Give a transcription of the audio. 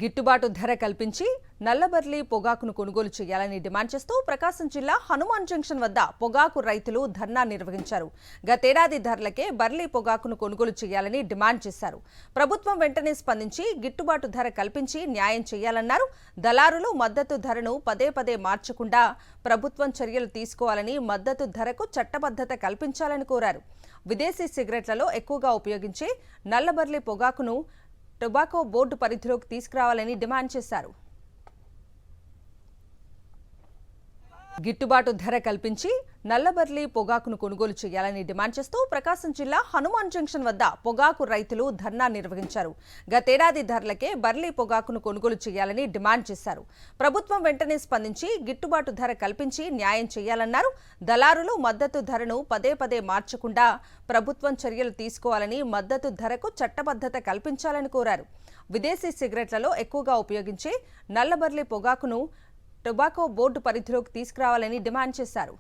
గిట్టుబాటు ధర కల్పించి నల్లబర్లి పొగాకును కొనుగోలు చేయాలని డిమాండ్ చేస్తూ ప్రకాశం జిల్లా హనుమాన్ జంక్షన్ వద్ద పొగాకు రైతులు ధర్నా నిర్వహించారు. గతేడాది ధరలకే బర్లీ పొగాకును కొనుగోలు చేయాలని డిమాండ్ చేశారు. ప్రభుత్వం వెంటనే స్పందించి గిట్టుబాటు ధర కల్పించి న్యాయం చేయాలన్నారు. దళారులు మద్దతు ధరను పదే పదే మార్చకుండా ప్రభుత్వం చర్యలు తీసుకోవాలని, మద్దతు ధరకు చట్టబద్ధత కల్పించాలని కోరారు. విదేశీ సిగరెట్లలో ఎక్కువగా ఉపయోగించే నల్లబర్లి పొగాకును టొబాకో బోర్డు పరిధిలోకి తీసుకురావాలని డిమాండ్ చేశారు. గిట్టుబాటు ధర కల్పించి నల్లబర్లి పొగాకును కొనుగోలు చేయాలని డిమాండ్ చేస్తూ ప్రకాశం జిల్లా హనుమాన్ జంక్షన్ వద్ద పొగాకు రైతులు ధర్నా నిర్వహించారు. గతేడాది ధరలకే బర్లీ పొగాకును కొనుగోలు చేయాలని డిమాండ్ చేశారు. ప్రభుత్వం వెంటనే స్పందించి గిట్టుబాటు ధర కల్పించి న్యాయం చేయాలన్నారు. దళారులు మద్దతు ధరను పదే పదే మార్చకుండా ప్రభుత్వం చర్యలు తీసుకోవాలని, మద్దతు ధరకు చట్టబద్ధత కల్పించాలని కోరారు. విదేశీ సిగరెట్లలో ఎక్కువగా ఉపయోగించే నల్లబర్లి పొగాకును టొబాకో బోర్డు పరిధిలోకి తీసుకురావాలని డిమాండ్ చేశారు.